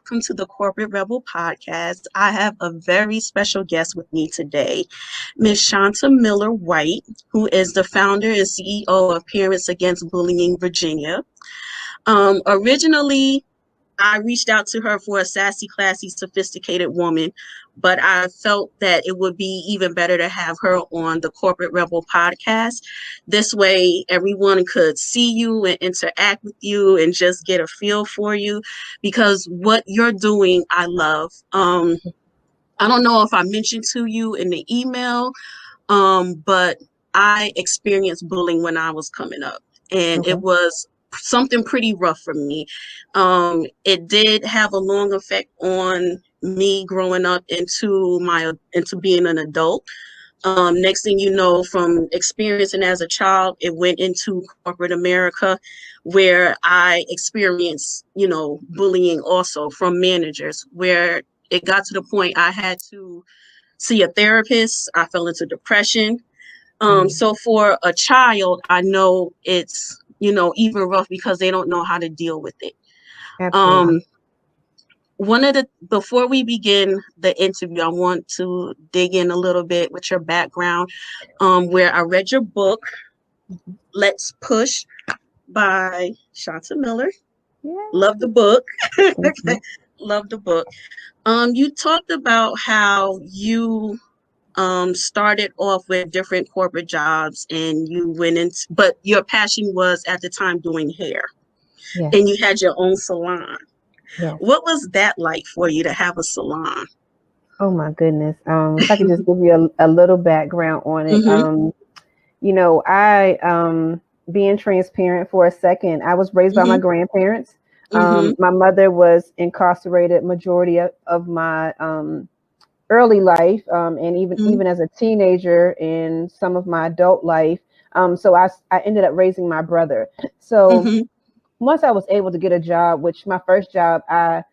welcome to the Corporate Rebel podcast. I have a very special guest with me today, Miss Shant'a Miller White, who is the founder and CEO of Parents Against Bullying Virginia. Originally, I reached out to her for a sassy, classy, sophisticated woman, but I felt that it would be even better to have her on the Corporate Rebel podcast. This way, everyone could see you and interact with you and just get a feel for you because what you're doing, I love. I don't know if I mentioned to you in the email, but I experienced bullying when I was coming up, and Okay. it was something pretty rough for me. It did have a long effect on me growing up into being an adult. Next thing you know, from experiencing as a child, it went into corporate America, where I experienced, bullying also from managers, where it got to the point I had to see a therapist. I fell into depression. So for a child, I know it's, even rough because they don't know how to deal with it. Absolutely. Um, Before we begin the interview, I want to dig in a little bit with your background, where I read your book, Let's Push by Shant'a Miller. Yeah. Love the book. Mhm. Love the book. You talked about how you started off with different corporate jobs and you went into, but your passion was at the time doing hair Yes. and you had your own salon. Yes. What was that like for you to have a salon? Oh my goodness. If I could just give you a little background on it. Mm-hmm. I being transparent for a second, I was raised by my Mm-hmm. grandparents. Mm-hmm. My mother was incarcerated majority of my early life, and even as a teenager and some of my adult life. So I ended up raising my brother. So Mm-hmm. once I was able to get a job, which my first job, I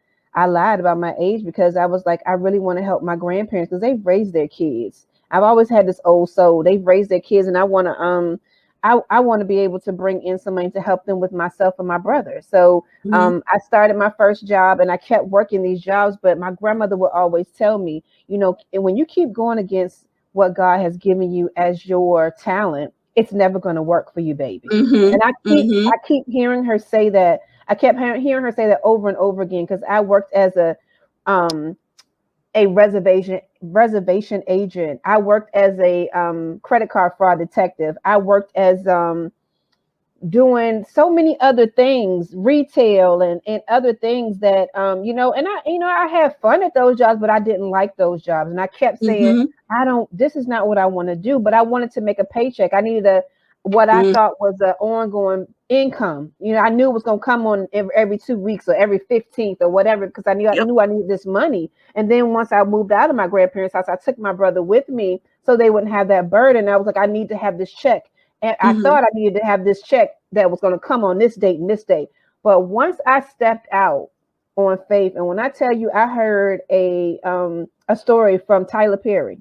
lied about my age because I was like, I really want to help my grandparents because they've raised their kids. I've always had this old soul. They've raised their kids, and I want to be able to bring in somebody to help them with myself and my brother. So Mm-hmm. I started my first job, and I kept working these jobs. But my grandmother would always tell me, when you keep going against what God has given you as your talent, it's never going to work for you, baby. Mm-hmm. And Mm-hmm. I keep hearing her say that. I kept hearing her say that over and over again because I worked as um, a reservation agent. I worked as a credit card fraud detective. I worked as doing so many other things, retail and other things that and I had fun at those jobs, but I didn't like those jobs. And I kept saying, Mm-hmm. this is not what I want to do, but I wanted to make a paycheck. I needed what I thought was an ongoing income. I knew it was going to come on every 2 weeks or every 15th or whatever, because I Yep. knew I needed this money. And then once I moved out of my grandparents' house, I took my brother with me so they wouldn't have that burden. I was like, I need to have this check. And I Mm-hmm. thought I needed to have this check that was going to come on this date and this date. But once I stepped out on faith, and when I tell you, I heard a story from Tyler Perry,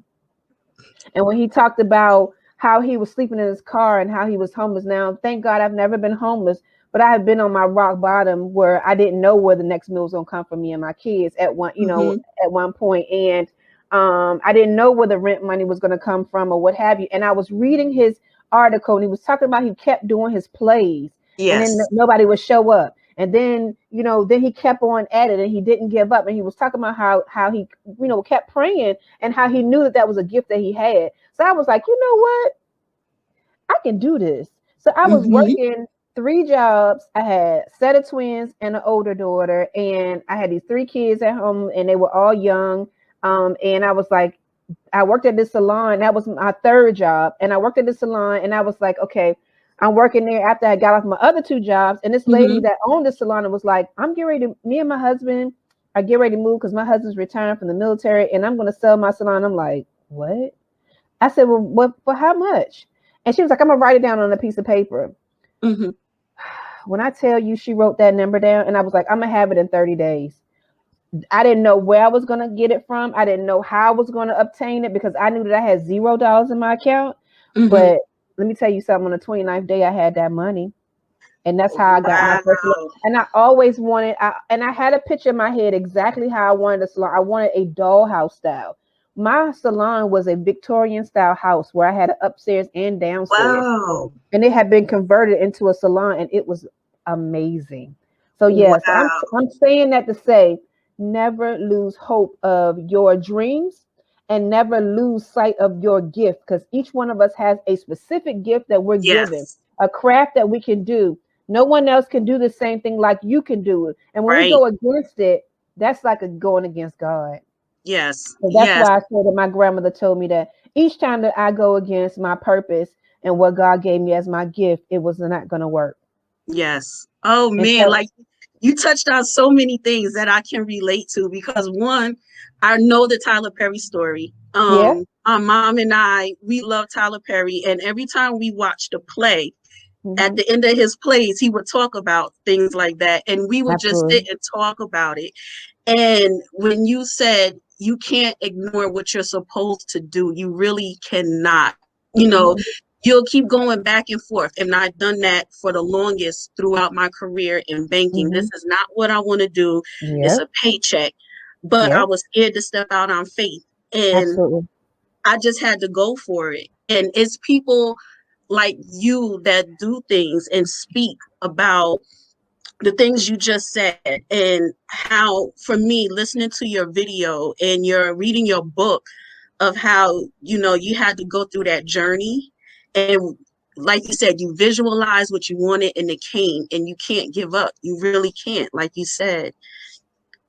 and when he talked about how he was sleeping in his car and how he was homeless. Now, thank God, I've never been homeless, but I have been on my rock bottom where I didn't know where the next meal was going to come for me and my kids Mm-hmm. at one point, and I didn't know where the rent money was going to come from or what have you. And I was reading his article, and he was talking about he kept doing his plays, and then Yes. nobody would show up. And then, then he kept on at it, and he didn't give up. And he was talking about how he, kept praying, and how he knew that that was a gift that he had. So I was like, you know what? I can do this. So I was Mm-hmm. working 3 jobs. I had a set of twins and an older daughter, and I had these 3 kids at home, and they were all young. And I was like, I worked at this salon. That was my third job. And I worked at this salon, and I was like, okay, I'm working there after I got off my other 2 jobs. And this lady Mm-hmm. that owned the salon was like, I'm getting ready to, me and my husband are getting ready to move because my husband's retiring from the military, and I'm going to sell my salon. I'm like, what? I said, well, what, for how much? And she was like, I'm going to write it down on a piece of paper. Mm-hmm. When I tell you, she wrote that number down, and I was like, I'm going to have it in 30 days. I didn't know where I was going to get it from. I didn't know how I was going to obtain it because I knew that I had $0 in my account. Mm-hmm. But let me tell you something, on the 29th day, I had that money. And that's how I got my first salon. Wow. And I always wanted, and I had a picture in my head exactly how I wanted a salon. I wanted a dollhouse style. My salon was a Victorian style house where I had an upstairs and downstairs, Wow. and it had been converted into a salon, and it was amazing. So yes, Wow. I'm saying that to say, never lose hope of your dreams, and never lose sight of your gift, because each one of us has a specific gift that we're given, Yes. a craft that we can do. No one else can do the same thing like you can do it. And when we Right. go against it, that's like a going against God. Yes. So that's Yes. why I said that my grandmother told me that each time that I go against my purpose and what God gave me as my gift, it was not going to work. Yes. Oh And man, so, like you touched on so many things that I can relate to because one, I know the Tyler Perry story. yeah. My mom and I, we love Tyler Perry, and every time we watched a play, at Hmm. the end of his plays, he would talk about things like that, and we would just sit Absolutely. and talk about it. And when you said you can't ignore what you're supposed to do, you really cannot. You know, Hmm. you'll keep going back and forth. And I've done that for the longest throughout my career in banking. Hmm. This is not what I want to do. It's a Yep. paycheck. But I Yep. was scared to step out on faith. And Absolutely. I just had to go for it. And it's people like you that do things and speak about the things you just said, and how for me listening to your video and you're reading your book of how you had to go through that journey, and like you said, you visualize what you wanted and it came, and you can't give up. You really can't. Like you said,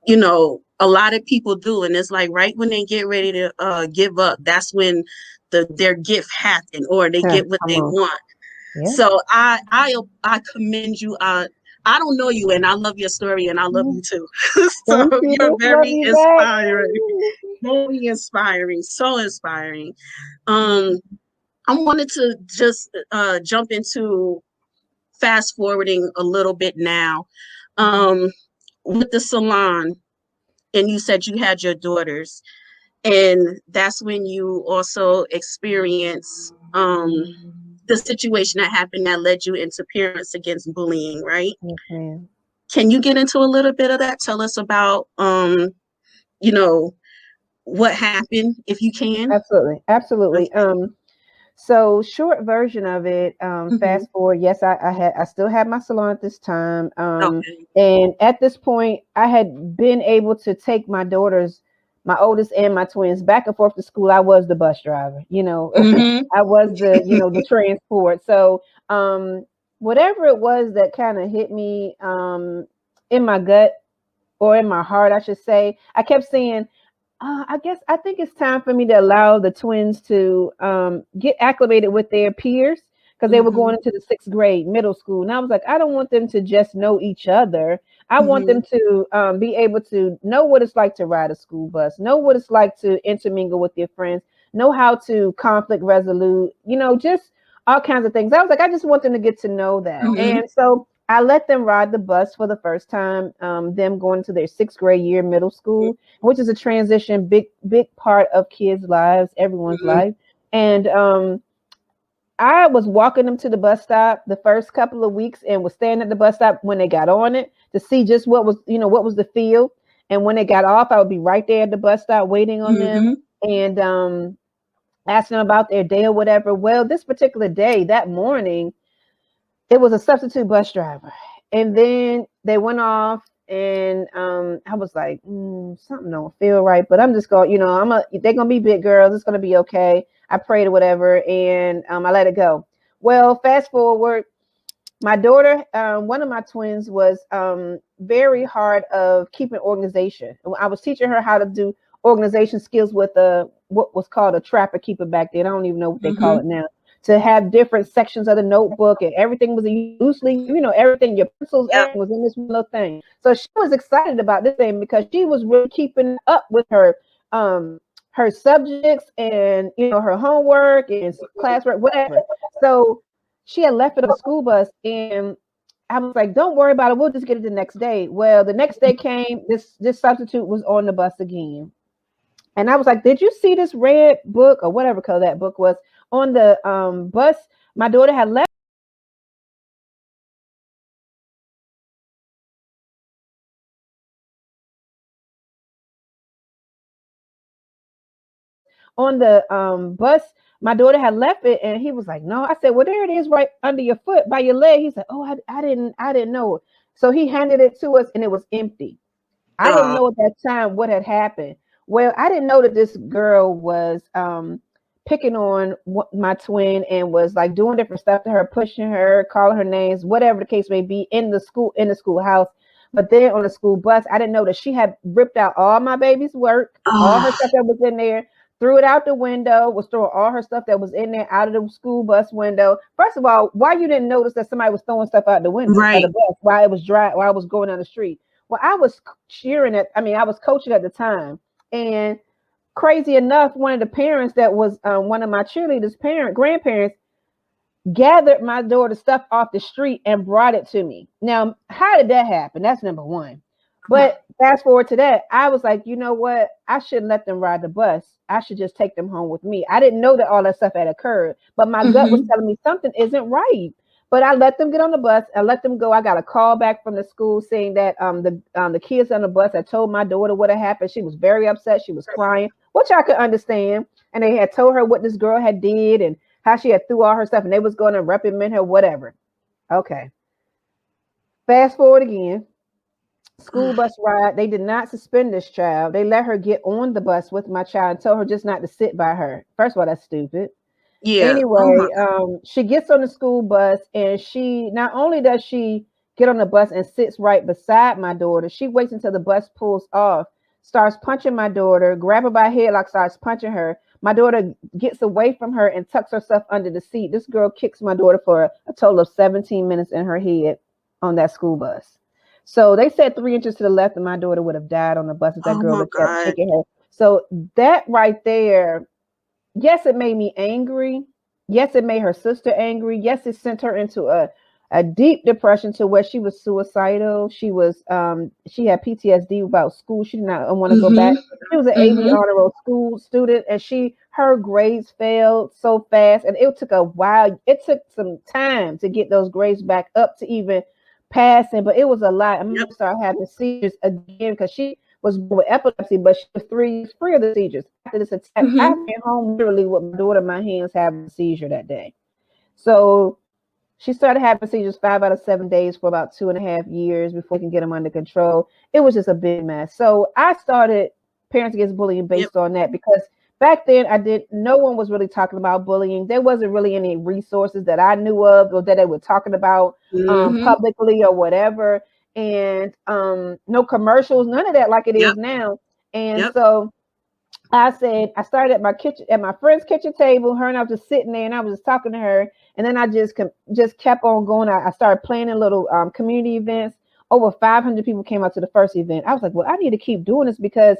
a lot of people do, and it's like right when they get ready to give up, that's when their gift happen or they Huh, get what come they on. want. Yeah. So I commend you. I don't know you, and I love your story, and I love you too. So Thank you're you. Love very you back. inspiring, very inspiring, so inspiring. Um, I wanted to just jump into fast forwarding a little bit now, um, with the salon, and you said you had your daughters, and that's when you also experience the situation that happened that led you into Parents Against Bullying, right? Yes, ma'am. Can you get into a little bit of that? Tell us about you know, what happened if you can. Absolutely. Absolutely. Okay. So short version of it, Hmm. fast forward, yes, I still had my salon at this time. Okay. And at this point I had been able to take my daughters, my oldest and my twins, back and forth to school. I was the bus driver, Hmm. I was the transport. So whatever it was that kind of hit me in my gut, or in my heart, I should say, I kept saying, I think it's time for me to allow the twins to get acclimated with their peers, because they were going Hmm. into the sixth grade, middle school. And I was like, I don't want them to just know each other. I want Hmm. them to be able to know what it's like to ride a school bus, know what it's like to intermingle with their friends, know how to conflict resolute, just all kinds of things. I was like, I just want them to get to know that. Hmm. And so I let them ride the bus for the first time, them going to their sixth grade year, middle school, which is a transition, big part of kids' lives, everyone's Hmm. life. And I was walking them to the bus stop the first couple of weeks, and was staying at the bus stop when they got on it to see just what was the feel. And when they got off, I would be right there at the bus stop waiting on them, Hmm. and asking them about their day or whatever. Well, this particular day, that morning, it was a substitute bus driver. And then they went off, and I was like, something don't feel right. But I'm just going, they're gonna be big girls, it's gonna be okay. I prayed or whatever, and I let it go. Well, fast forward, my daughter, one of my twins, was very hard of keeping organization. I was teaching her how to do organization skills with what was called a trapper keeper back then. I don't even know what they call Hmm. it now. To have different sections of the notebook, and everything was loosely, everything, your pencils, Yep. everything was in this one little thing. So she was excited about this thing because she was really keeping up with her subjects, and her homework and classwork, whatever. So she had left it on the school bus, and I was like, "Don't worry about it. We'll just get it the next day." Well, the next day came. This substitute was on the bus again, and I was like, "Did you see this red book or whatever color that book was on the bus?" My daughter had left on the bus, my daughter had left it, and he was like, no. I said, well, there it is, right under your foot by your leg. He said, oh, I didn't know. So he handed it to us, and it was empty. I didn't Oh, know at that time what had happened. Well, I didn't know that this girl was picking on my twin and was like doing different stuff to her, pushing her, calling her names, whatever the case may be, in the schoolhouse. But then on the school bus, I didn't know that she had ripped out all my baby's work, all her oh, stuff that was in there, threw it out the window, was throwing all her stuff that was in there out of the school bus window. First of all, why you didn't notice that somebody was throwing stuff out the window of the right. bus while it was dry, while I was going down the street? Well, I was I was coaching at the time. And crazy enough, one of the parents that was one of my cheerleaders' grandparents, gathered my daughter's stuff off the street and brought it to me. Now, how did that happen? That's number one. But fast forward to that, I was like, you know what? I shouldn't let them ride the bus. I should just take them home with me. I didn't know that all that stuff had occurred, but my gut was Mm-hmm. telling me something isn't right. But I let them get on the bus. I let them go. I got a call back from the school saying that the kids on the bus had told my daughter what had happened. She was very upset. She was crying, which I could understand. And they had told her what this girl had did and how she had threw all her stuff, and they was going to reprimand her, whatever. Okay. Fast forward again. School bus ride. They did not suspend this child. They let her get on the bus with my child and told her just not to sit by her. First of all, that's stupid. Yeah. Oh my Anyway, she gets on the school bus, and she not only does she get on the bus and sits right beside my daughter, she waits until the bus pulls off, starts punching my daughter, grab her by headlock, starts punching her. My daughter gets away from her and tucks herself under the seat. This girl kicks my daughter for a total of 17 minutes in her head on that school bus. So they said 3 inches to the left, and my daughter would have died on the bus if that oh girl my had kept God. kicking her. So that right there, yes, it made me angry. Yes, it made her sister angry. Yes, it sent her into a deep depression to where she was suicidal. She had PTSD about school. She did not want to go back. Mm-hmm. She was an AB Mm-hmm. honor roll school student, and her grades failed so fast, and it took a while. It took some time to get those grades back up to even passing, but it was a lot. I'm Yep. gonna start having seizures again because she was born with epilepsy, but she was 3 years free of the seizures. After this attack, I Mm-hmm. went home literally with my daughter in my hands having a seizure that day. So she started having seizures 5 out of 7 days for about 2.5 years before we can get them under control. It was just a big mess. So I started Parents Against Bullying Yep. based on that because back then no one was really talking about bullying. There wasn't really any resources that I knew of or that they were talking about Mm-hmm. publicly or whatever. And no commercials, none of that like it is Yep. now. And Yep. so I said I started at my friend's kitchen table. Her and I was just sitting there, and I was just talking to her. And then I just kept on going. I started planning little community events. Over 500 people came out to the first event. I was like, well, I need to keep doing this because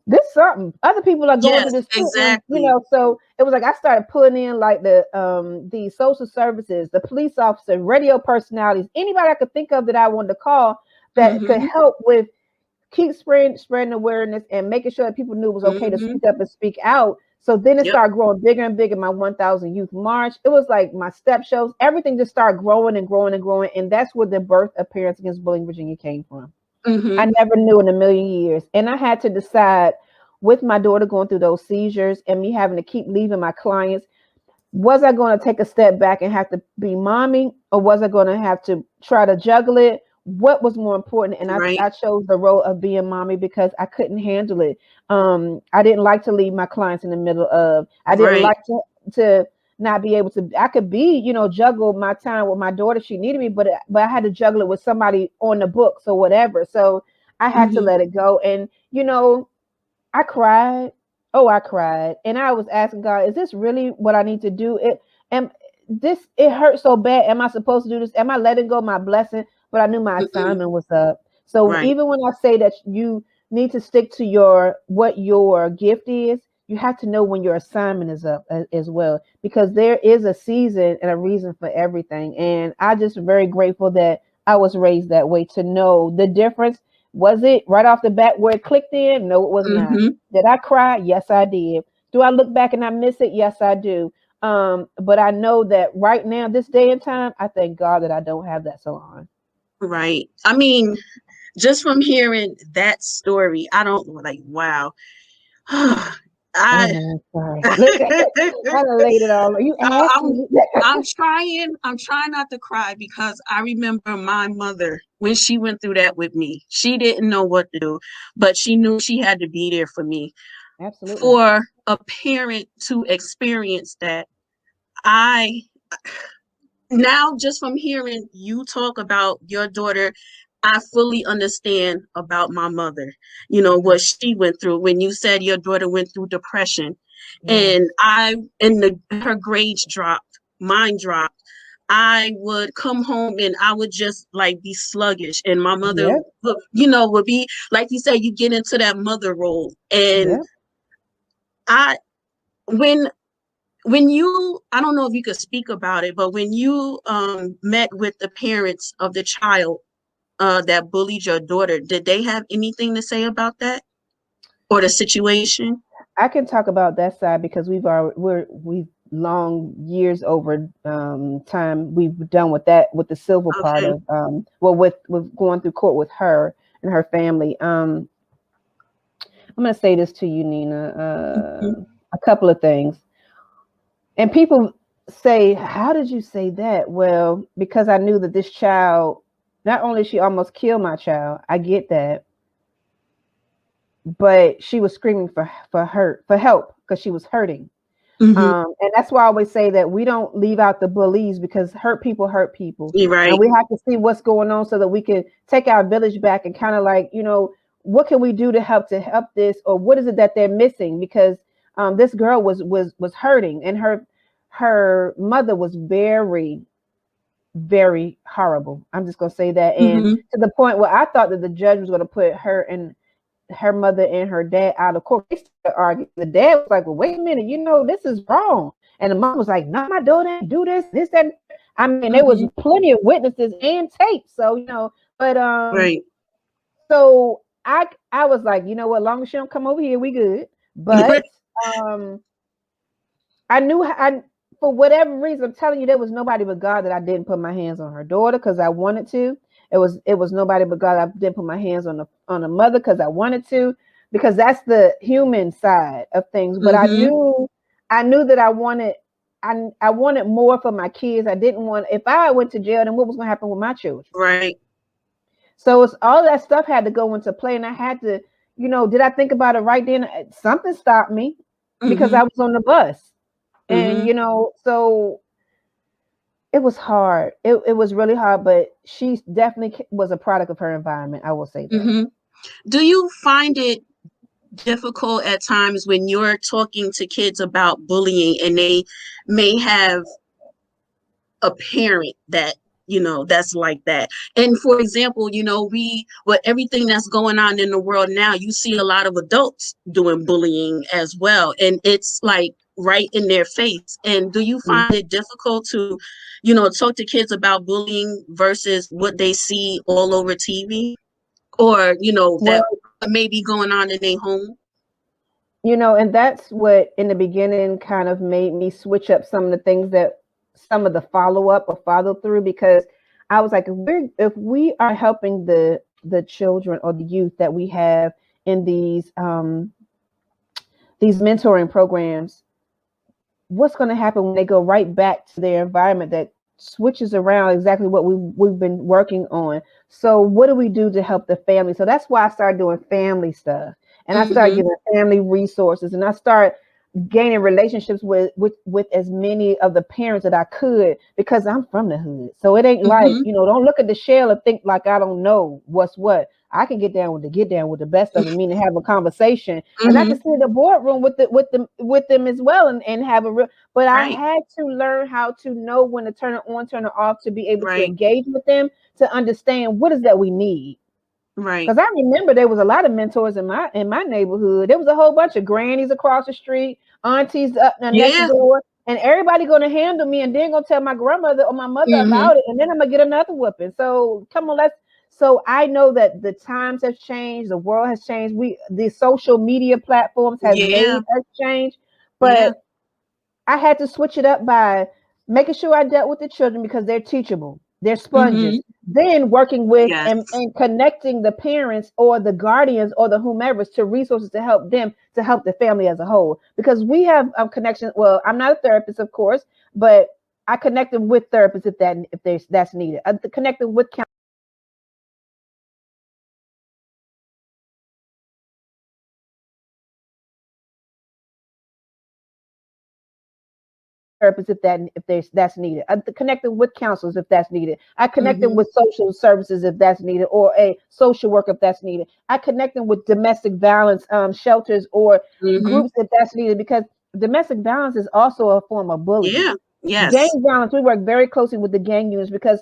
this is something. Other people are going Yes, through this too, and exactly. so it was like I started pulling in like the social services, the police officers, radio personalities, anybody I could think of that I wanted to call that could Mm-hmm. help with keep spreading awareness and making sure that people knew it was okay to Mm-hmm. speak up and speak out. So then it Yep. started growing bigger and bigger. My 1,000 youth march. It was like my step shows. Everything just started growing and growing and growing. And that's where the birth of Parents Against Bullying Virginia came from. Mm-hmm. I never knew in a million years. And I had to decide with my daughter going through those seizures and me having to keep leaving my clients, was I going to take a step back and have to be mommy, or was I going to have to try to juggle it? What was more important? And Right. I chose the role of being mommy because I couldn't handle it. I didn't like to leave my clients in the middle of. I didn't Right. like to not be able to. I could be, juggle my time with my daughter. She needed me, but I had to juggle it with somebody on the books or whatever. So I had to Mm-hmm. let it go. And I cried. Oh, I cried. And I was asking God, is this really what I need to do? It hurts so bad. Am I supposed to do this? Am I letting go my blessing? But I knew my Mm-mm. assignment was up. So Right. even when I say that you need to stick to what your gift is, you have to know when your assignment is up as well, because there is a season and a reason for everything. And I just very grateful that I was raised that way to know the difference. Was it right off the bat where it clicked in? No, it was not. Mm-hmm. Did I cry? Yes, I did. Do I look back and I miss it? Yes, I do. But I know that right now, this day and time, I thank God that I don't have that salon. Right. I mean, just from hearing that story, I don't like, wow. I Oh, sorry. Look, I done laid it all. You asked I'm me. I'm trying not to cry because I remember my mother when she went through that with me. She didn't know what to do, but she knew she had to be there for me. Absolutely. For a parent to experience that, I now just from hearing you talk about your daughter, I fully understand about my mother, Okay. what she went through when you said your daughter went through depression. Yes. And her grades dropped, mine dropped. I would come home and I would just like be sluggish. And my mother Yep. would be like you said, you get into that mother role. And Yep. I when I don't know if you could speak about it, but when you met with the parents of the child that bullied your daughter, did they have anything to say about that or the situation? I can talk about that side because we've long years over time we've done with that with the civil part Okay. of well with going through court with her and her family. I'm going to say this to you, Nina. Mhm. A couple of things. And people say, how did you say that? Well, because I knew that this child, not only she almost killed my child, I get that, but she was screaming for help because she was hurting. Mhm. And that's why I always say that we don't leave out the bullies because hurt people. You're And right. we have to see what's going on so that we can take our village back and kind of like, what can we do to help this, or what is it that they're missing? Because this girl was hurting, and her mother was very, very horrible. I'm just gonna say that. And Mhm. to the point where I thought that the judge was gonna put her mother and her dad out of court. They started arguing. The dad was like, "Well, wait a minute, this is wrong." And the mom was like, "No, my daughter didn't do this, that." I mean, there was Mhm. plenty of witnesses and tapes. So but Right. so I was like, you know what? Long as she don't come over here, we good. But um, I knew I for whatever reason, I'm telling you, there was nobody but God that I didn't put my hands on her daughter because I wanted to. It was nobody but God. I didn't put my hands on the mother because I wanted to, because that's the human side of things. But Mhm. I knew that I wanted more for my kids. I didn't want, if I went to jail, then what was going to happen with my children? Right. So it's all that stuff had to go into play, and I had to, did I think about it right then? Something stopped me because I Mhm. was on the bus. And Mhm. so it was hard. It was really hard, but she definitely was a product of her environment. I will say that. Mhm. Do you find it difficult at times when you're talking to kids about bullying and they may have a parent that that's like that? And for example, we with everything that's going on in the world now, you see a lot of adults doing bullying as well, and it's like right in their face. And do you Mm. find it difficult to talk to kids about bullying versus what they see all over TV, or that Well, may be going on in their home? and that's what in the beginning kind of made me switch up some of the things, that some of the follow up or follow through, because I was like, if we are helping the children or the youth that we have in these mentoring programs, what's going to happen when they go right back to their environment that switches around exactly what we've been working on? So what do we do to help the family? So that's why I started doing family stuff, and I started Mm-hmm. giving family resources, and I start gaining relationships with as many of the parents that I could, because I'm from the hood. So it ain't like, Mm-hmm. don't look at the shell and think like I don't know what's what. I can get down with the best of them, meaning have a conversation, and I can Mm-hmm. sit in the boardroom with them as well, and have a real. But I Right. had to learn how to know when to turn it on, turn it off, to be able to Right. engage with them, to understand what is that we need. Right. Because I remember there was a lot of mentors in my neighborhood. There was a whole bunch of grannies across the street, aunties up next Yeah. door, and everybody gonna handle me, and then gonna tell my grandmother or my mother Mm-hmm. about it, and then I'm gonna get another whooping. So come on, let's. So I know that the times have changed, the world has changed. The social media platforms has Yeah. made us change, Yeah. but I had to switch it up by making sure I dealt with the children because they're teachable. They're Mm-hmm. sponges. Then working with Yes. and connecting the parents or the guardians or the whomevers to resources to help them to help the family as a whole. Because we have a connection. Well, I'm not a therapist, of course, but I connect them with therapists if there's that's needed. I connect them with therapists if that's needed. I connect them with counselors if that's needed. I connect them Mm-hmm. with social services if that's needed, or a social worker if that's needed. I connect them with domestic violence shelters or Mm-hmm. groups if that's needed, because domestic violence is also a form of bullying. Yeah. Gang Yes. violence, we work very closely with the gang units because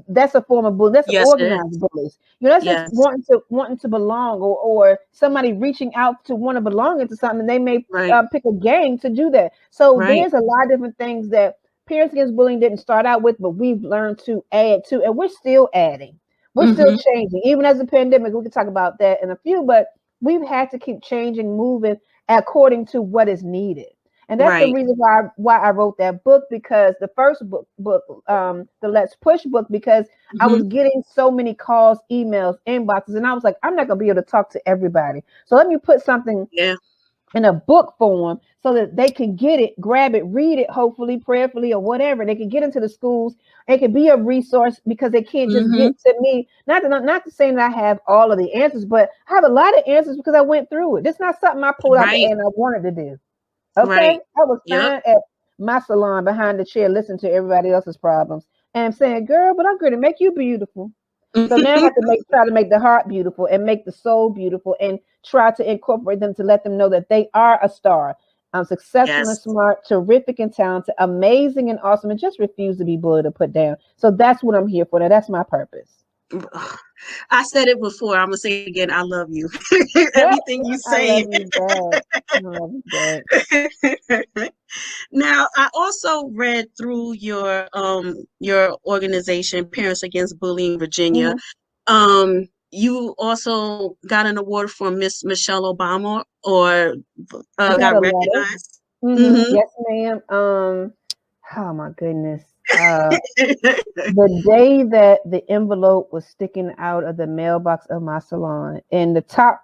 that's a form of bullying. That's Yes, it is. organized bullies. That's just Yes. wanting to belong, or somebody reaching out to want to belong into something. They may Right. pick a gang to do that. So Right. there's a lot of different things that Parents Against Bullying didn't start out with, but we've learned to add to, and we're still adding. We're still Mm-hmm. changing, even as a pandemic. We can talk about that in a few, but we've had to keep changing, moving according to what is needed. And that's the Right. reason why I wrote that book, because the first book, the Let's Push book, because I Mm-hmm. was getting so many calls, emails, inboxes, and I was like, I'm not gonna be able to talk to everybody. So let me put something Yeah. in a book form so that they can get it, grab it, read it, hopefully, prayerfully, or whatever. They can get into the schools. It can be a resource because they can't just Mm-hmm. get to me. Not to say that I have all of the answers, but I have a lot of answers because I went through it. It's not something I pulled out the Right. air and I wanted to do. Okay, Right. I was Yep. fine at my salon behind the chair, listening to everybody else's problems, and I'm saying, "Girl, but I'm going to make you beautiful." So now I have to try to make the heart beautiful and make the soul beautiful, and try to incorporate them to let them know that they are a star. I'm successful and Yes. smart, terrific and talented, amazing and awesome, and just refuse to be bullied or put down. So that's what I'm here for. Now that's my purpose. I said it before. I'm gonna say it again. I love you. Yeah, Everything you I love say. you back. I love you back. Now, I also read through your organization, Parents Against Bullying Virginia. Hmm. You also got an award from Miss Michelle Obama, or I got got a letter. recognized. Mm-hmm. Mm-hmm. Yes, ma'am. Oh my goodness. The day that the envelope was sticking out of the mailbox of my salon, and the top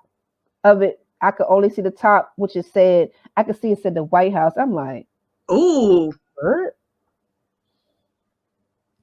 of it, I could only see the top, which it said, I could see it said the White House. I'm like, Ooh. what?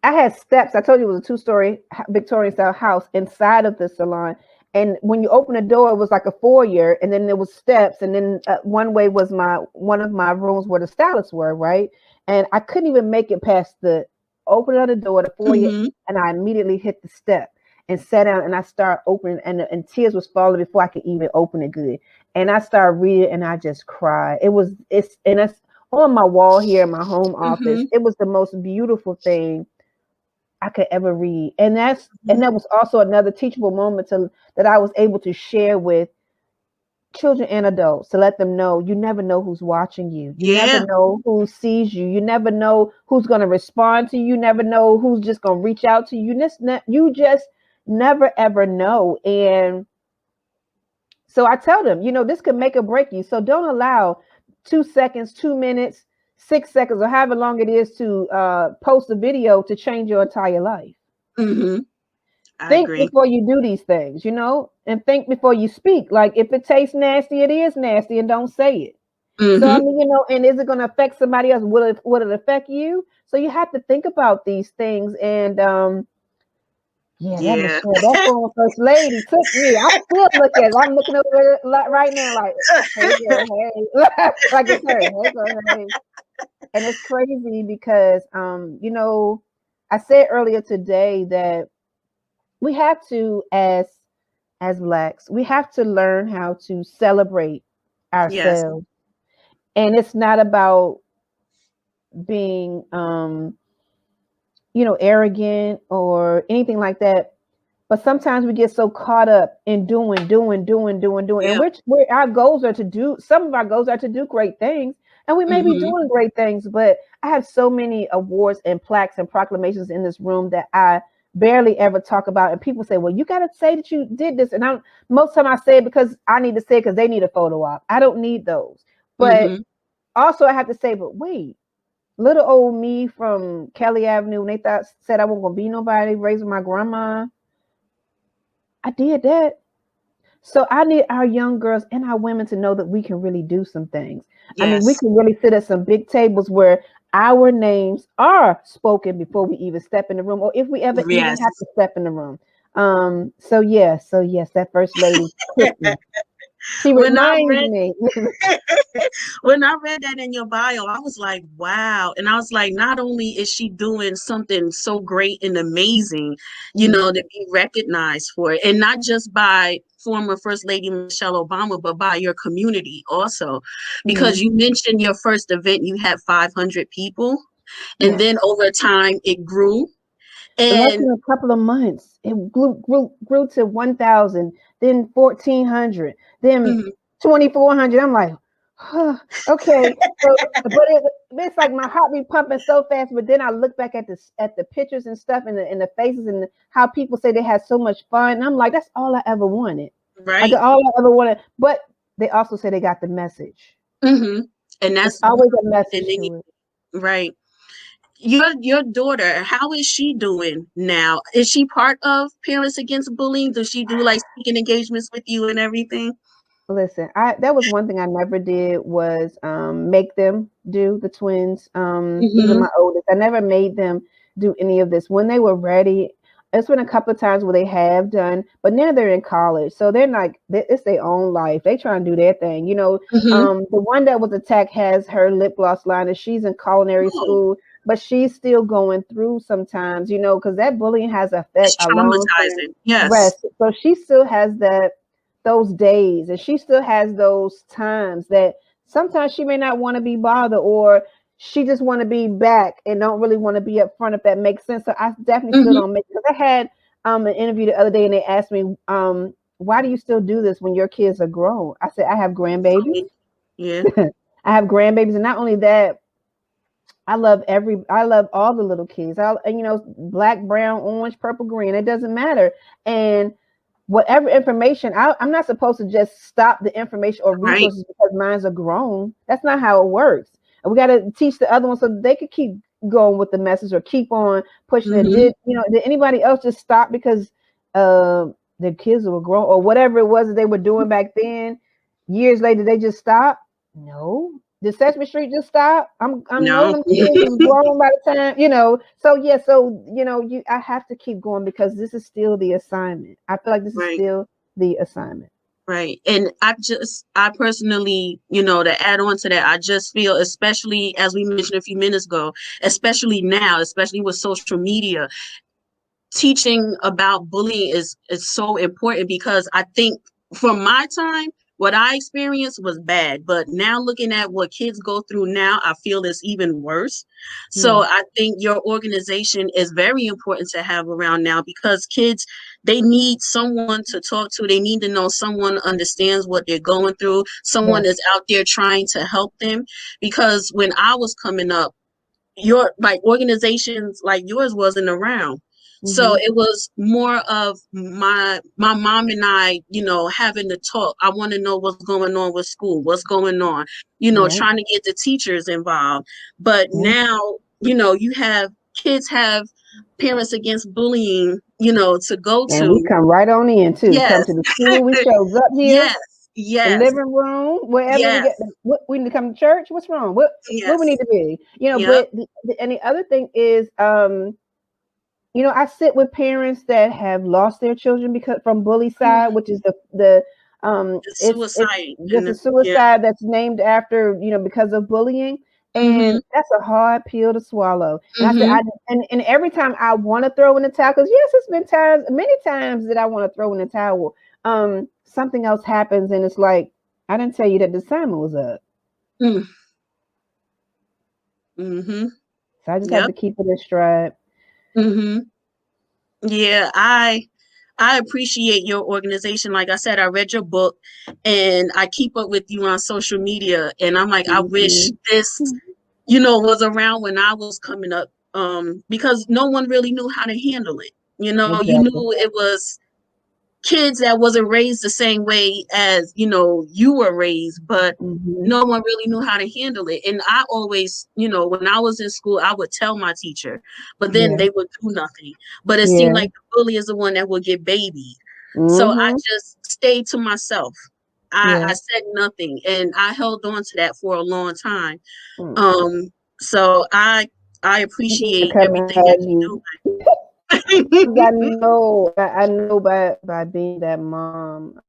I had steps. I told you it was a two-story Victorian style house inside of the salon. And when you open the door, it was like a foyer, and then there was steps, and then one way was my one of my rooms where the stylists were, right? And I couldn't even make it past the opening of the door, the foyer, Mm-hmm. and I immediately hit the step and sat down, and I started opening, and tears was falling before I could even open it good. And I started reading, and I just cried. It's on my wall here in my home office. Mm-hmm. It was the most beautiful thing I could ever read. And Mm-hmm. that was also another teachable moment that I was able to share with children and adults, to let them know you never know who's watching you. You never Yeah. know who sees you. You never know who's going to respond to you. You never know who's just going to reach out to you. You just never ever know. And so I tell them, this could make or break you. So don't allow 2 seconds, 2 minutes, 6 seconds, or however long it is to post a video to change your entire life. Mm-hmm. I Think agree. before you do these things, and think before you speak. Like, if it tastes nasty, it is nasty, and don't say it. So I Mm-hmm. mean, and is it going to affect somebody else? Will it affect you? So you have to think about these things. And yeah, that Yeah. Michelle, that former first lady took me. I still look at it. I'm looking over it right now, like, hey girl, hey, like it's her, hey girl, hey. And it's crazy because I said earlier today that we have to, as blacks, we have to learn how to celebrate Yes. ourselves. And it's not about being arrogant or anything like that. But sometimes we get so caught up in doing, and Yep. which our goals are to do. Some of our goals are to do great things, and we may be Mm-hmm. doing great things. But I have so many awards and plaques and proclamations in this room that I barely ever talk about. And people say, "Well, you got to say that you did this." And most time I say it because I need to say it because they need a photo op. I don't need those. But Mm-hmm. also I have to say, but wait. little old me from Kelly Avenue, when they said I wasn't gonna be nobody, raising my grandma. I did that. So I need our young girls and our women to know that we can really do some things. I mean, we Yes. can really sit at some big tables where our names are spoken before we even step in the room, or if we ever even have Yes. to step in the room. So yes, that first lady, Tiffany, she When I reminds read me. when I read that in your bio, I was like, wow. And I was like, not only is she doing something so great and amazing, Mhm. to be recognized for it, and not just by former First Lady Michelle Obama, but by your community also. Because Mhm. you mentioned your first event, you had 500 people, and Yes. then over time it grew. Less And than a couple of months, it grew to 1,000, then 1,400, then mhm, 2,400. I'm like, huh, okay. So, but it's like my heart be pumping so fast. But then I look back at the pictures and stuff, and the faces, and how people say they had so much fun. And I'm like, that's all I ever wanted. Like right. all I ever wanted. But they also say they got the message. hmm And It's that's more always a than message any, to it. right. Your daughter, how is she doing now? Is she part of Parents Against Bullying? Does she do like speaking engagements with you and everything? Listen, I that was one thing I never did was make them do the twins. Even Mm-hmm. my oldest, I never made them do any of this. When they were ready, it's been a couple of times where they have done, but now they're in college, so they're like it's their own life. They try and do their thing. Mm-hmm. The one that was attacked has her lip gloss line, and she's in culinary Oh, school, but she's still going through sometimes. Because that bullying has it's affect a long term traumatizing. Yes. rest. So she still has those days, and she still has those times that sometimes she may not want to be bothered, or she just want to be back and don't really want to be up front, if that makes sense. So I definitely still Mm-hmm. don't make, because I had an interview the other day, and they asked me, why do you still do this when your kids are grown? I said, I have grandbabies. Yeah. I have grandbabies, and not only that, I love all the little kids. And black, brown, orange, purple, green, it doesn't matter. And whatever information, I'm not supposed to just stop the information or Right. resources because mines are grown. That's not how it works. And we got to teach the other ones so they could keep going with the message or keep on pushing it. Mm-hmm. Did anybody else just stop because uh, their kids were grown, or whatever it was that they were doing back then? Years later, they just stop? No. Did Sesame Street just stop? I know No. them kids was grown by the time. So yeah, so I have to keep going because this is still the assignment. I feel like this is Right. still the assignment. Right. And I personally, to add on to that, I just feel, especially as we mentioned a few minutes ago, especially now, especially with social media, teaching about bullying is so important, because I think from my time, what I experienced was bad, but now looking at what kids go through now, I feel it's even worse. So Yes, I think your organization is very important to have around now, because kids, they need someone to talk to. They need to know someone understands what they're going through. Someone yes. is out there trying to help them. Because when I was coming up, your like organizations like yours wasn't around, so Mm-hmm. it was more of my mom and I, having to talk. I want to know what's going on with school, what's going on, Right. trying to get the teachers involved. But Yeah. now, you have kids have Parents Against Bullying, to go And we to. come right on in too. Come Yes. to the school. We shows up here, Yes. the Yes. living room, wherever we Yes. get. What we need to come to church. What's wrong? What we Yes. need to be. Yep. But and the other thing is, I sit with parents that have lost their children because from bully side, which is The it's suicide just and a yeah. suicide that's named after because of bullying, Mm-hmm. and that's a hard pill to swallow. And I said, Mm-hmm. and every time I want to throw in the towel, because yes, it's been times, many times that I want to throw in the towel. Something else happens, and it's like I didn't tell you that the assignment was up, Mm-hmm. so I just have Yep. to keep it in stride. Mm-hmm. Yeah, I appreciate your organization. Like I said, I read your book and I keep up with you on social media, and I'm like, I Thank wish you. this, was around when I was coming up. Because no one really knew how to handle it. You Exactly. knew it was kids that wasn't raised the same way as, you were raised, but Mm-hmm. no one really knew how to handle it. And I always, when I was in school, I would tell my teacher, but then Yeah. they would do nothing. But it seemed Yeah. like the bully is the one that would get babied. So I Mm-hmm. just stayed to myself. I Yeah. said nothing, and I held on to that for a long time. Mm. Um, so I I need to appreciate come and everything that hug you. you're 'Cause I doing. know, I know by being that mom,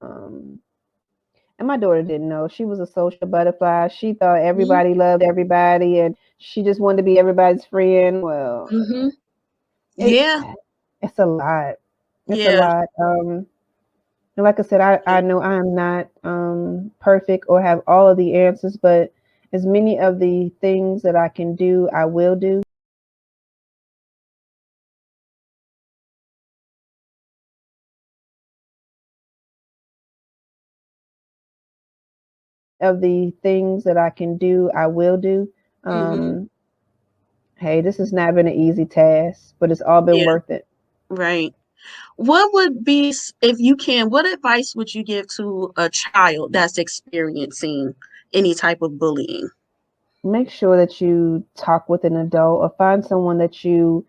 and my daughter didn't know. She was a social butterfly. She thought Hmm. everybody loved everybody, and she just wanted to be everybody's friend. Well, Hmm. it Yeah, it's a lot. It's a yeah, lot. And like I said, I yeah. know I am not perfect or have all of the answers, but as many of the things that I can do, I will do. Of the things that I can do, I will do. Hmm. Um, hey, this has not been an easy task, but it's all been Yeah, worth it. right. What would be, if you can, what advice would you give to a child that's experiencing any type of bullying? Make sure that you talk with an adult or find someone that you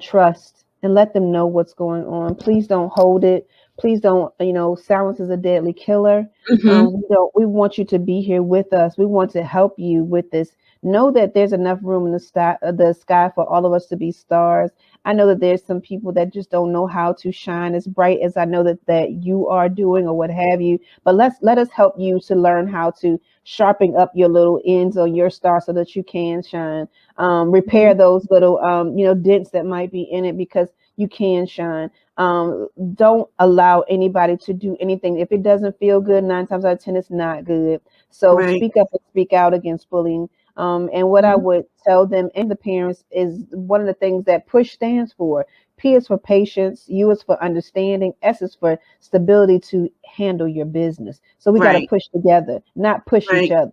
trust and let them know what's going on. Please don't hold it. Please don't, silence is a deadly killer. Hmm. We want you to be here with us. We want to help you with this. Know that there's enough room in the sky for all of us to be stars. I know that there's some people that just don't know how to shine as bright as I know that you are doing or what have you. But let us help you to learn how to sharpen up your little ends on your star so that you can shine. Repair those little dents that might be in it because you can shine. Don't allow anybody to do anything if it doesn't feel good. 9 times out of 10 it's not good. So Right. speak up and speak out against bullying. And what I Hmm. would tell them and the parents is one of the things that PUSH stands for. P is for patience, U is for understanding, S is for stability to handle your business. So we got to Right. push together, not push each Right. other.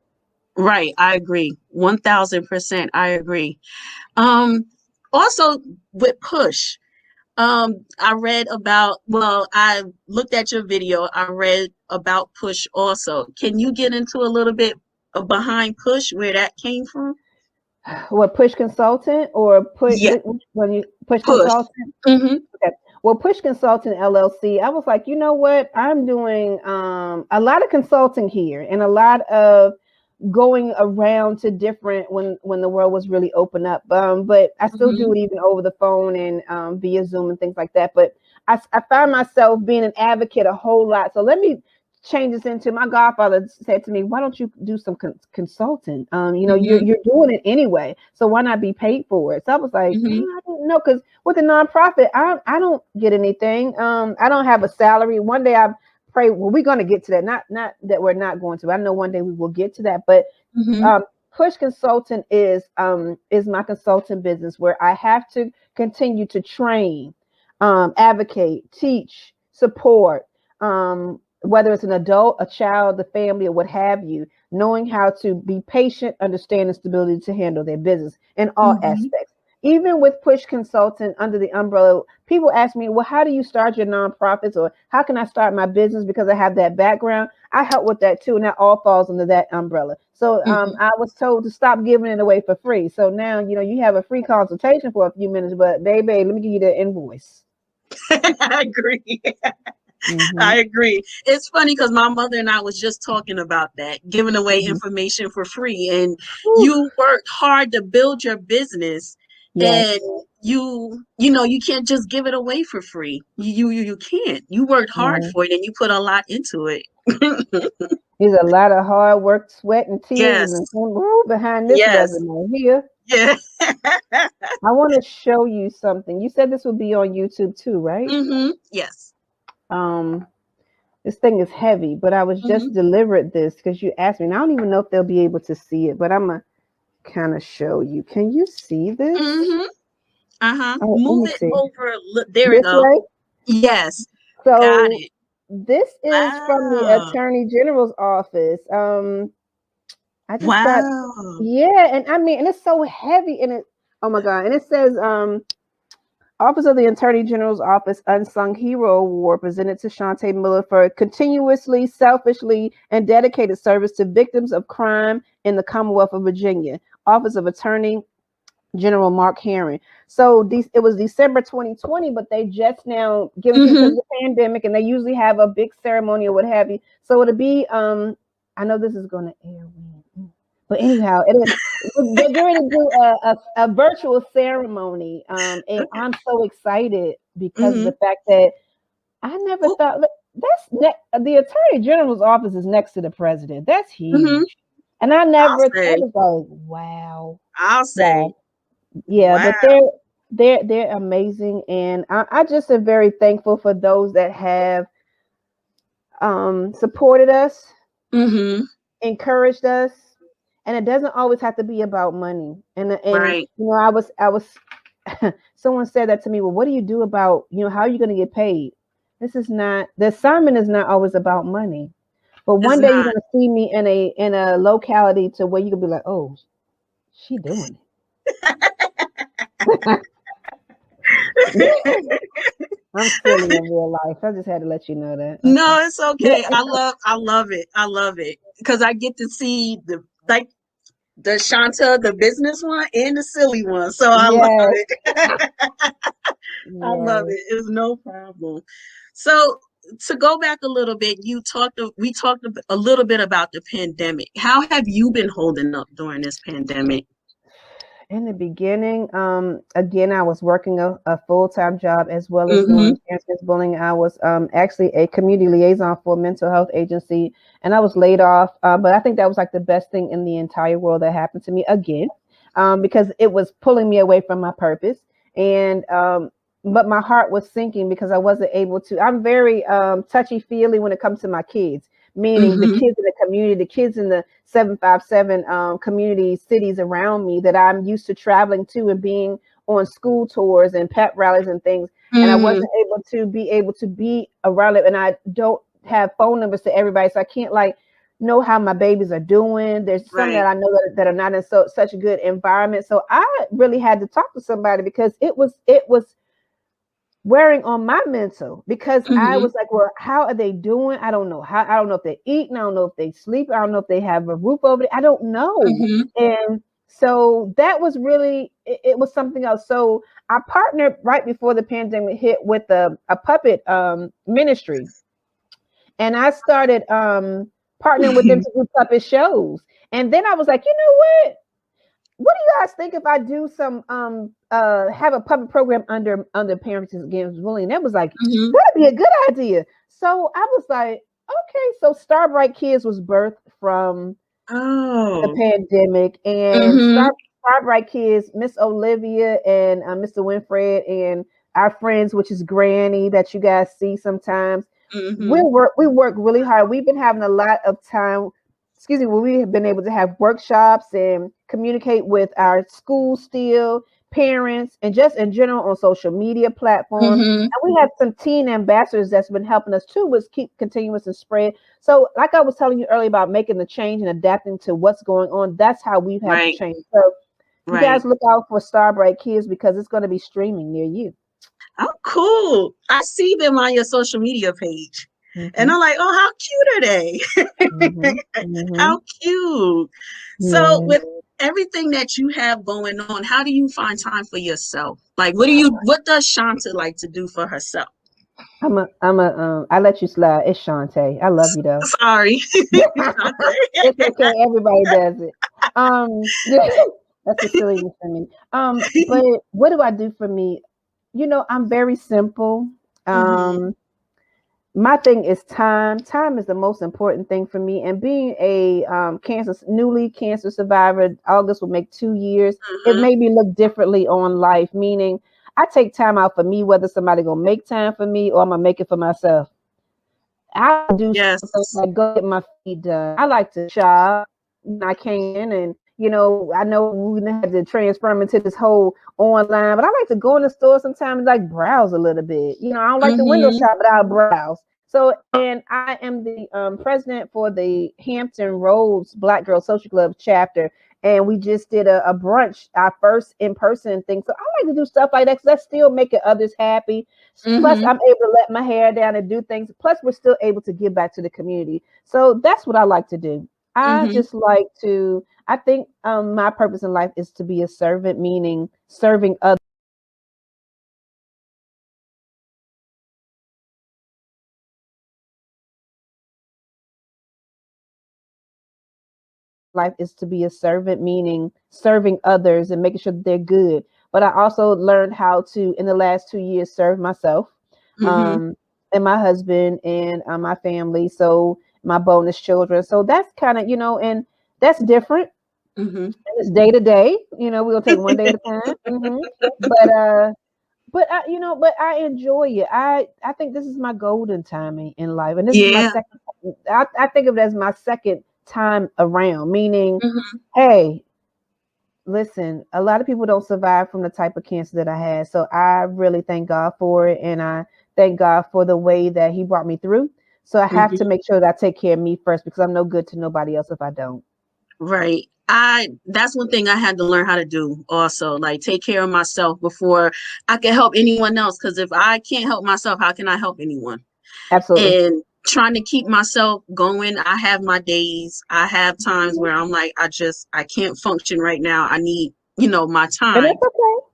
Right. I agree. 1000%. I agree. Um, Also with push, I read about, well, I looked at your video. I read about push also. Can you get into a little bit of behind push, where that came from? What, PUSH consultant or put Yeah, which one you PUSH push. consultant? Hmm. Okay. Well, PUSH Consulting LLC, I was like, you know what? I'm doing a lot of consulting here and a lot of going around to different when the world was really open up. But I still Hmm. do it even over the phone and via Zoom and things like that. But I find myself being an advocate a whole lot. So let me change this into, my godfather said to me, why don't you do some consulting? You're Hmm. doing it anyway, so why not be paid for it? So I was like, Hmm. I don't know, because with a nonprofit, I don't get anything. I don't have a salary. One day I pray, well, we're going to get to that. Not that we're not going to. I know one day we will get to that. But Hmm. um, PUSH Consultant is my consulting business where I have to continue to train, advocate, teach, support, whether it's an adult, a child, the family, or what have you, knowing how to be patient, understand the stability to handle their business in all Hmm. aspects. Even with PUSH Consultant under the umbrella, people ask me, well, how do you start your nonprofits, or how can I start my business because I have that background? I help with that too, and that all falls under that umbrella. So Hmm. I was told to stop giving it away for free. So now, you have a free consultation for a few minutes, but baby, let me give you the invoice. I agree. Mm-hmm. I agree. It's funny because my mother and I was just talking about that, giving away Mm-hmm. information for free. And Whew. you worked hard to build your business, and Yes. you can't just give it away for free. You can't. You worked hard Yeah. for it, and you put a lot into it. There's a lot of hard work, sweat, and tears Yes. and behind this Yes. resume here. Yeah. I want to show you something. You said this would be on YouTube too, right? Hmm. Yes. Um, this thing is heavy, but I was Hmm. just delivered this because you asked me, and I don't even know if they'll be able to see it, but I'm gonna kind of show you. Can you see this? Hmm. Uh-huh. Oh, let Move me it see. over. Look, there we This go. way. Yes. Got So it. this is from the Wow. Attorney General's office. I just got, Wow. yeah, and I mean, and it's so heavy, and it, oh my God, and it says, Office of the Attorney General's Office Unsung Hero Award presented to Shant'a Miller for continuously, selfishly, and dedicated service to victims of crime in the Commonwealth of Virginia. Office of Attorney General Mark Herring. So it was December 2020, but they just now given to because of the pandemic, and they usually have a big ceremony or what have you. So it'll be I know this is going to air when, but anyhow, they're going to do a virtual ceremony, and I'm so excited because of the fact that I never thought the Attorney General's office is next to the president. That's huge, and I was like, wow, I'll say. wow. Yeah, Wow. but they're amazing, and I just am very thankful for those that have supported us, encouraged us, and it doesn't always have to be about money. And Right. you know, I was someone said that to me. Well, what do you do about how are you going to get paid? This is not the assignment is not always about money, but It's one day you're not. going to see me in a locality to where you can be like, oh, she doing it. I'm silly in real life. I just had to let you know that. Okay. No, it's okay. I love it. I love it. Because I get to see the Shant'a, the business one and the silly one. So I love Yes. it. I love Yes. it. It's no problem. So to go back a little bit, we talked a little bit about the pandemic. How have you been holding up during this pandemic? In the beginning, again, I was working a full-time job as well as Mm-hmm. doing trans bullying. I was actually a community liaison for a mental health agency, and I was laid off. But I think that was like the best thing in the entire world that happened to me again, because it was pulling me away from my purpose. And but my heart was sinking because I wasn't able to. I'm very touchy-feely when it comes to my kids, meaning the Mm-hmm. kids in the community, the kids in the 757 community cities around me that I'm used to traveling to and being on school tours and pep rallies and things. And I wasn't able to be around it. And I don't have phone numbers to everybody. So I can't like know how my babies are doing. There's some that Right. I know that are not in such a good environment. So I really had to talk to somebody because it was wearing on my mental because I Mm-hmm. was like, well, how are they doing? I don't know how. I don't know if they're eating. I don't know if they sleep. I don't know if they have a roof over it. I don't know. Mm-hmm. And so that was really it was something else. So I partnered right before the pandemic hit with a puppet ministry, and I started partnering with them to do puppet shows. And then I was like, you know what do you guys think if I do some have a puppet program under parenting against bullying? That was like Mm-hmm. that'd be a good idea. So I was like, okay. So Starbright Kids was birthed from the Oh. pandemic, and Mm-hmm. Starbright Kids, Miss Olivia and Mr. Winfred and our friends, which is Granny that you guys see sometimes. Mm-hmm. We work really hard. We've been having a lot of time. Excuse me, where we have been able to have workshops and communicate with our school still, parents, and just in general on social media platforms. Mm-hmm. And we have some teen ambassadors that's been helping us too, with keep continuous and spread. So, like I was telling you earlier about making the change and adapting to what's going on, that's how we've had to Right. change. So, you Right. guys look out for Starbright Kids because it's going to be streaming near you. Oh, cool. I see them on your social media page. And Mm-hmm. I'm like, oh, how cute are Mm-hmm. they? Mm-hmm. How cute. So Yeah. with everything that you have going on, how do you find time for yourself? Like what does Shant'a like to do for herself? I let you slide. It's Shantae. I love you though. Sorry. It's okay. Everybody does it. That's the silliness for me. But what do I do for me? I'm very simple. Hmm. My thing is time. Time is the most important thing for me. And being a newly cancer survivor, August will make 2 years. It Hmm. made me look differently on life. Meaning, I take time out for me, whether somebody gonna make time for me or I'm gonna make it for myself. I do simple things Yes. like go get my feet done. I like to shop when I can, and I know we had to transform into this whole online, but I like to go in the store sometimes, like browse a little bit. I don't like the window Hmm. shop, but I'll browse. So, and I am the president for the Hampton Roads Black Girl Social Club chapter, and we just did a brunch, our first in-person thing. So I like to do stuff like that because that's still making others happy. Plus, Mhm. I'm able to let my hair down and do things. Plus, we're still able to give back to the community. So that's what I like to do. I Mhm. just like to. I think my purpose in life is to be a servant, meaning serving others. Life is to be a servant, meaning serving others and making sure that they're good. But I also learned how to, in the last 2 years, serve myself, Mhm. um, and my husband and my family. So my bonus children. So that's kind of, and that's different. Mhm. It's day to day. We'll take one day at a time. But but I enjoy it. I think this is my golden timing in life, and this is my Yeah. second. I think of it as my second time around, meaning, Mhm. hey, listen, a lot of people don't survive from the type of cancer that I had. So I really thank God for it. And I thank God for the way that He brought me through. So I have to Mhm. make sure that I take care of me first because I'm no good to nobody else if I don't. Right. That's one thing I had to learn how to do also, like take care of myself before I can help anyone else. Because if I can't help myself, how can I help anyone? Absolutely. And trying to keep myself going. I have my days. I have times where I'm like, I can't function right now. I need, my And time. that's okay.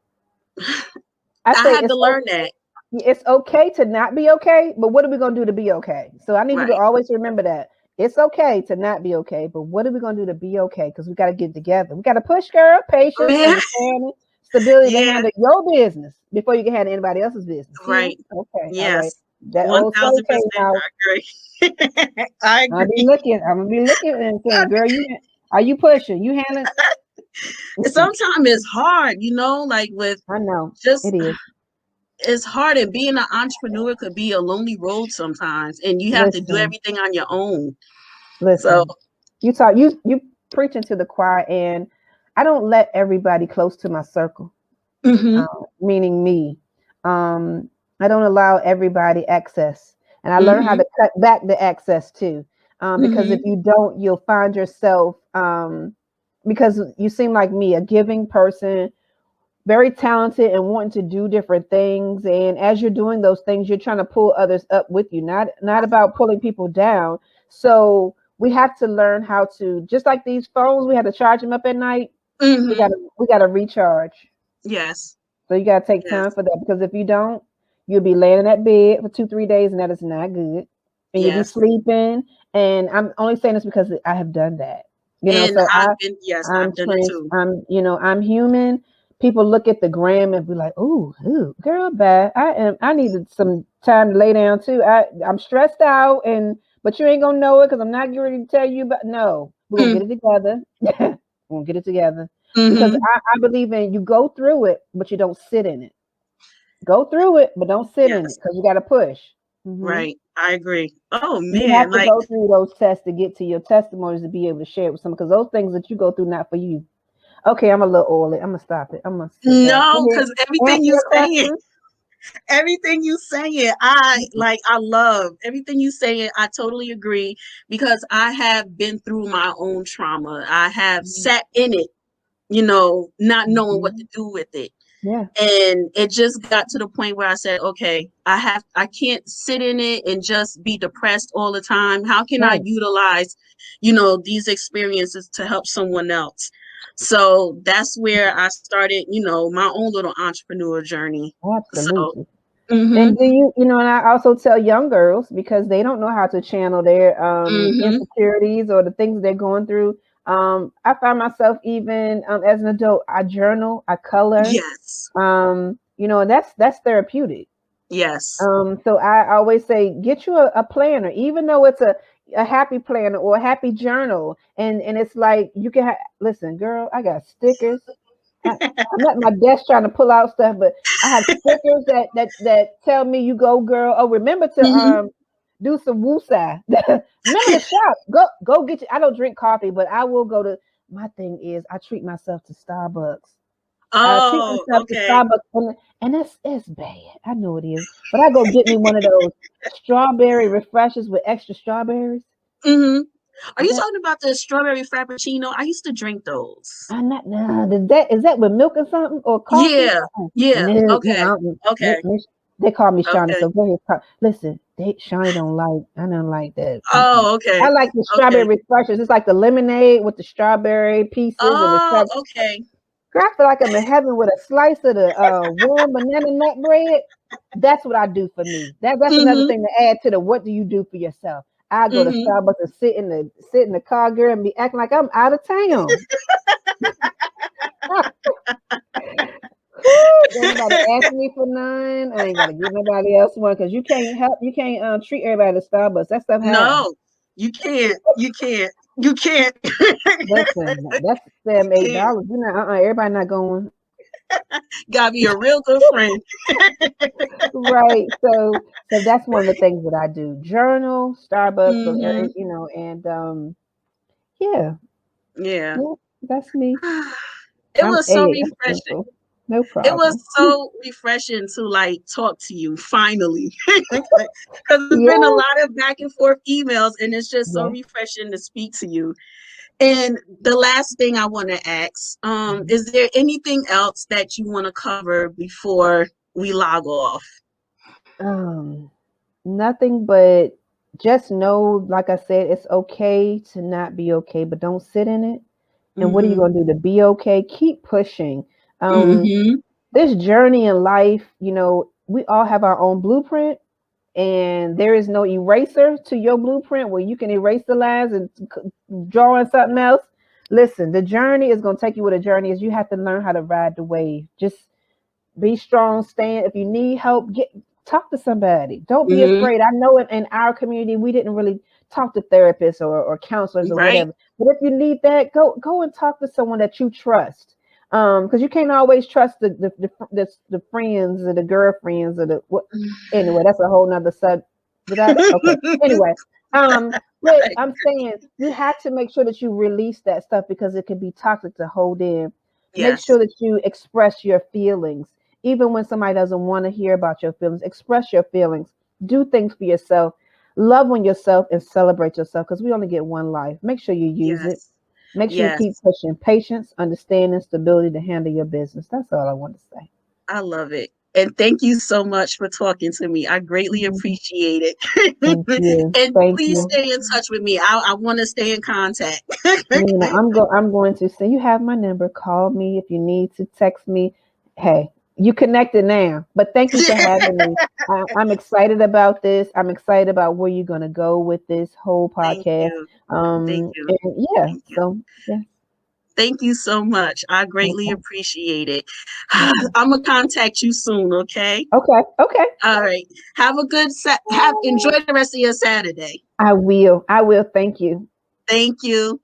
I I say had to learn that. it's okay to not be okay, but what are we going to do to be okay? So I need you to Right. always remember that. It's okay to not be okay, but what are we going to do to be okay? Because we got to get together. We got to push, girl, Oh, patience, yeah. understanding, stability to Yeah. handle your business before you can handle anybody else's business. Here, Right. okay, all right. Yes. That old saying came 1000% out. I agree. I I'll be agree. looking. I'm gonna be looking and saying, "Girl, are you pushing? You handling?" Sometimes it's hard, like with I know just it is. it's hard, and being an entrepreneur could be a lonely road sometimes, and you have to do Listen, everything on your own. So, listen. You preaching to the choir, and I don't let everybody close to my circle. mhm, Meaning me. Um, I don't allow everybody access, and I learn how mhm, to cut back the access too. Because if mhm, you don't, you'll find yourself. Because you seem like me, a giving person, very talented and wanting to do different things. And as you're doing those things, you're trying to pull others up with you, not about pulling people down. So we have to learn how to, just like these phones, we have to charge them up at night. mhm. We gotta recharge. Yes, So you gotta take time yes, for that because if you don't, you'll be laying in that bed for 2, 3 days, and that is not good. And you'll be yes. sleeping. And I'm only saying this because I have done that. And So yes, I'm I've done it trans. too. I'm human. People look at the gram and be like, "Ooh, ooh, girl, bad. I needed some time to lay down too. I'm stressed out, but you ain't gonna know it because I'm not getting ready to tell you. But no, we're gonna get Mm, it together. We're gonna get it together because mhm. I believe in you go through it, but you don't sit in it. Go through it, but don't sit in it Yes, because you got to push. Hmm right. I agree. Oh You man, have to like go through those tests to get to your testimonies to be able to share it with someone because those things that you go through not for you. Okay, I'm a little oily. I'm gonna stop it. I'm gonna sit back. Go no, ahead. because everything Answer you your saying, question. I love everything you saying. I totally agree because I have been through my own trauma. I have sat in it, not knowing what to Mm-hmm. do with it. Yeah, And it just got to the point where I said, okay, I can't sit in it and just be depressed all the time. How can I right. utilize, these experiences to help someone else? So that's where I started, my own little entrepreneur journey. So, Absolutely. mhm, And and I also tell young girls because they don't know how to channel their mhm, insecurities or the things they're going through. I find myself even as an adult, I journal, I color, yes, and that's therapeutic. yes, So I always say, get you a planner, even though it's a happy planner or a happy journal, and it's like you can listen, girl, I got stickers. I'm at my desk trying to pull out stuff, but I have stickers that tell me you go, girl. Oh, remember to mhm. do some woosah. Remember to shop. Go get you. I don't drink coffee, but I will go to. My thing is, I treat myself to Starbucks. I treat Oh, myself to okay. Starbucks, and it's bad. I know it is, but I go get me one of those strawberry refreshers with extra strawberries. Mhm. Are you talking about the strawberry frappuccino? I used to drink those. I'm not. No, is that with milk or something or coffee? Yeah. Yeah. No, Okay. Okay. they call me Shant'a, Okay. so go ahead. Listen, Shant'a don't like. I don't like that. Mm-mm. Oh, I okay. like the strawberry Okay. refreshers. It's like the lemonade with the strawberry pieces and the Oh, strawberry. okay. Girl, I feel like I'm in heaven with a slice of the warm banana nut bread. That's what I do for me. That's another Mm-hmm. thing to add to the what do you do for yourself. I go to Mm-hmm. Starbucks and sit in the car, girl, and be acting like I'm out of town. Whew, ain't nobody ask me for none. I ain't gotta give nobody else one because you can't treat everybody to Starbucks. That stuff high. No, you can't. You can't. You can't. Listen, that's You $7, $8. can't. You know, everybody not going. Gotta be a real good friend. Right. So that's one of the things that I do. Journal, Starbucks, or Mm-hmm. and yeah, Yeah. yeah, that's me. It was so Hey, I'm refreshing. simple. No It was problem. so refreshing to like talk to you finally. Because it's been a Yeah. lot of back and forth emails, and it's just so Yeah. refreshing to speak to you. And the last thing I want to ask, Mhm. is there anything else that you want to cover before we log off? Um, Nothing but just know, like I said, it's okay to not be okay, but don't sit in it. And what are you Mm-hmm. gonna do to be okay? Keep pushing. Um, Mm-hmm. this journey in life, we all have our own blueprint, and there is no eraser to your blueprint where you can erase the lines and draw in something else. Listen, the journey is going to take you where the journey is. You have to learn how to ride the wave. Just be strong, stand. If you need help, talk to somebody. Don't be Mm-hmm. afraid. I know in our community we didn't really talk to therapists or counselors or Right. whatever. But if you need that, go and talk to someone that you trust. Because you can't always trust the friends or the girlfriends or the what. Anyway, that's a whole nother sub. Did I? Okay. Anyway, but Right. I'm saying you have to make sure that you release that stuff because it can be toxic to hold in. Make Yes. sure that you express your feelings even when somebody doesn't want to hear about your feelings. Express your feelings. Do things for yourself. Love on yourself and celebrate yourself because we only get one life. Make sure you use it. Yes. Make sure you keep Yes. pushing patience, understanding, stability to handle your business. That's all I want to say. I love it. And thank you so much for talking to me. I greatly Mhm. appreciate Thank it. you. And Thank please you. stay in touch with me. I want to stay in contact. Nina, I'm going to say you have my number. Call me if you need to text me. Hey, you connected now. But thank you for having me. I'm excited about this. I'm excited about where you're going to go with this whole Thank podcast. you. Thank you. And yeah, Thank you. so yeah, Thank you so much. I greatly okay, appreciate it. okay, I'm gonna contact you soon, okay? okay, okay. All right. Have a good have enjoy the rest of your Saturday. I will. I will. Thank you. Thank you.